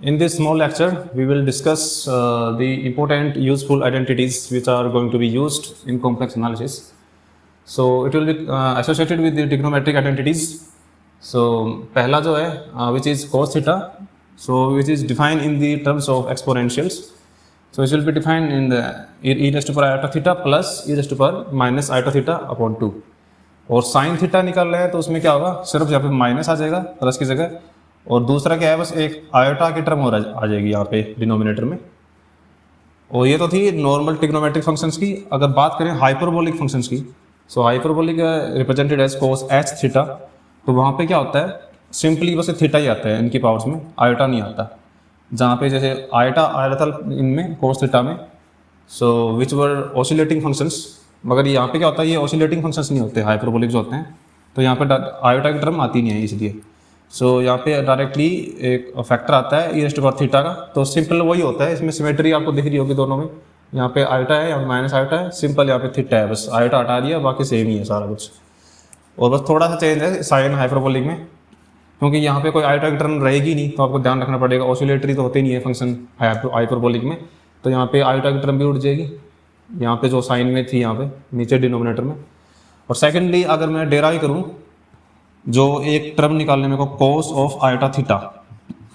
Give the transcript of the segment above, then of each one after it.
In this small lecture, we will discuss the important useful identities which are going to be used in complex analysis. So it will be associated with the trigonometric identities. So पहला जो है which is cos theta, so which is defined in the terms of exponentials. So it will be defined in the e raised to power iota theta plus e raised to power minus iota theta upon 2. और sine theta निकाल रहे हैं तो उसमें क्या होगा, सिर्फ यहाँ पे माइनस आ जाएगा प्लस की जगह, और दूसरा क्या है बस एक आयोटा की टर्म और आ जाएगी यहाँ पे डिनोमिनेटर में। और ये तो थी नॉर्मल ट्रिग्नोमेट्रिक फंक्शंस की। अगर बात करें हाइपरबोलिक फंक्शंस की, सो हाइपरबोलिक रिप्रेजेंटेड एज कोस एच थीटा, तो वहाँ पे क्या होता है, सिंपली बस थीटा ही आता है इनकी पावर्स में, आयोटा नहीं आता। जहाँ पे जैसे आयोटा आया था इनमें कोस थीटा में, सो विच वर ऑसिलेटिंग फंक्शंस, मगर यहाँ पे क्या होता है, ये ऑसिलेटिंग फंक्शंस नहीं होते, हाइपरबोलिक जो होते हैं, तो यहाँ पे आयोटा की टर्म आती नहीं है इसलिए। सो यहाँ पे डायरेक्टली एक फैक्टर आता है e raise to power theta का, तो सिंपल वही होता है। इसमें सिमेट्री आपको दिख रही होगी दोनों में, यहाँ पे आयोटा है, यहाँ माइनस आयोटा है, सिंपल यहाँ पे थीटा है, बस आयोटा हटा दिया, बाकी सेम ही है सारा कुछ। और बस थोड़ा सा चेंज है साइन हाइपरबोलिक में, क्योंकि यहाँ पे कोई आयोटा की टर्म रहेगी नहीं, तो आपको ध्यान रखना पड़ेगा। ऑसिलेटरी तो होते नहीं है फंक्शन हाइपरबोलिक में, तो यहाँ पे आयोटा की टर्म भी उठ जाएगी, यहाँ पे जो साइन में थी यहाँ पे नीचे डिनोमिनेटर में। और सेकेंडली अगर मैं डेराइव करूँ जो एक टर्म निकालने में को कोस ऑफ आयोटा थीटा,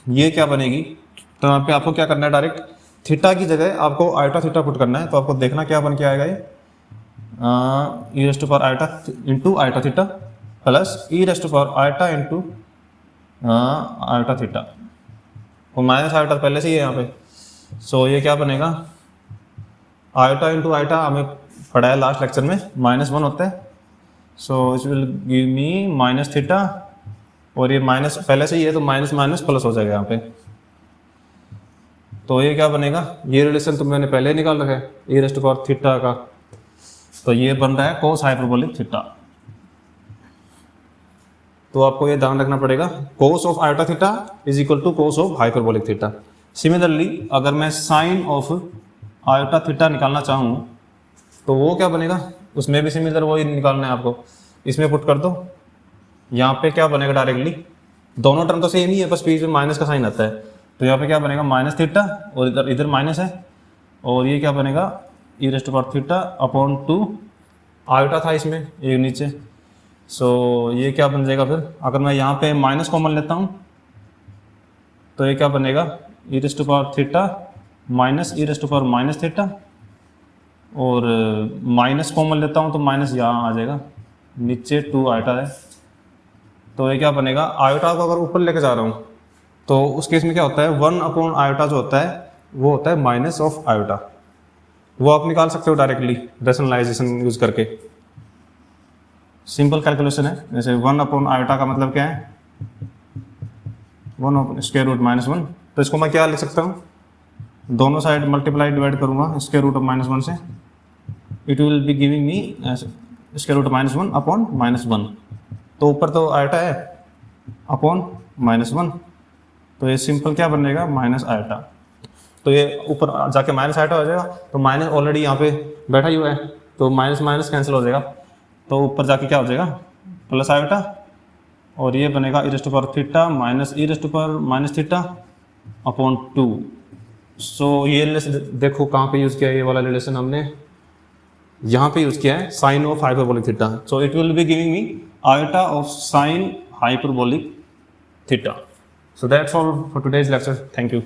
ये क्या बनेगी, तो यहाँ पे आपको क्या करना है, डायरेक्ट थीटा की जगह आपको आयोटा थीटा पुट करना है। तो आपको देखना क्या बन के आएगा, ये e raise to power iota into iota theta plus e raise to power iota into iota theta, और माइनस आयोटा पहले से ही है यहाँ पे। सो ये क्या बनेगा, आयोटा इंटू आयोटा हमें पढ़ा है लास्ट लेक्चर में, -1 होता है। सो it will give me minus theta, और ये माइनस पहले से ही है तो माइनस माइनस प्लस हो जाएगा यहाँ पे। तो ये क्या बनेगा, ये रिलेशन तो मैंने पहले निकाल रखा है e raise to power theta का, तो ये बन रहा है कोस हाइपरबोलिक थीटा। तो आपको ये ध्यान रखना पड़ेगा, cos of iota theta is equal to cos of hyperbolic theta. Similarly अगर मैं साइन ऑफ आयोटा थीटा निकालना चाहूँ तो वो क्या बनेगा, उसमें भी सिमिलर वही निकालना है आपको। इसमें पुट कर दो, यहाँ पे क्या बनेगा, डायरेक्टली दोनों टर्म तो सेम ही है, बस बीच में माइनस का साइन आता है, तो यहाँ पे क्या बनेगा माइनस थीटा, और इधर इधर माइनस है, और ये क्या बनेगा e raise to power theta upon 2 iota था इसमें एक नीचे। सो ये क्या बन जाएगा फिर, अगर मैं यहाँ पे माइनस कॉमन लेता हूँ तो ये क्या बनेगा e raise to power theta minus e raise to power minus theta, और माइनस कॉमन लेता हूँ तो माइनस यहाँ आ जाएगा, नीचे 2 आयोटा है। तो ये क्या बनेगा, आयोटा को अगर ऊपर लेके जा रहा हूँ तो उस केस में क्या होता है, 1 अपॉन आयोटा जो होता है वो होता है माइनस ऑफ आयोटा। वो आप निकाल सकते हो डायरेक्टली रेशनलाइजेशन यूज करके, सिंपल कैलकुलेशन है। जैसे 1 अपॉन आयोटा का मतलब क्या है, 1 अपॉन स्क्वायर रूट -1, तो इसको मैं क्या लिख सकता हूँ, दोनों साइड मल्टीप्लाई डिवाइड करूँगा स्क्वायर रूट ऑफ -1 से, it will be giving me square root -1 upon -1। तो ऊपर तो आयोटा है अपॉन -1, तो ये सिंपल क्या बनेगा माइनस आयोटा। तो ये ऊपर जाके माइनस आयोटा हो जाएगा, तो माइनस ऑलरेडी यहाँ पे बैठा ही हुआ है, तो माइनस माइनस कैंसिल हो जाएगा, तो ऊपर जाके क्या हो जाएगा प्लस आयोटा, और ये बनेगा e raise to power theta minus e raise to power minus theta upon 2। So ये रिलेशन देखो कहाँ पे यूज़ किया है, ये वाला रिलेशन हमने यहाँ पे यूज़ किया है, sine of hyperbolic theta. So it will be giving me iota of sine hyperbolic theta. So that's all for today's lecture, thank you.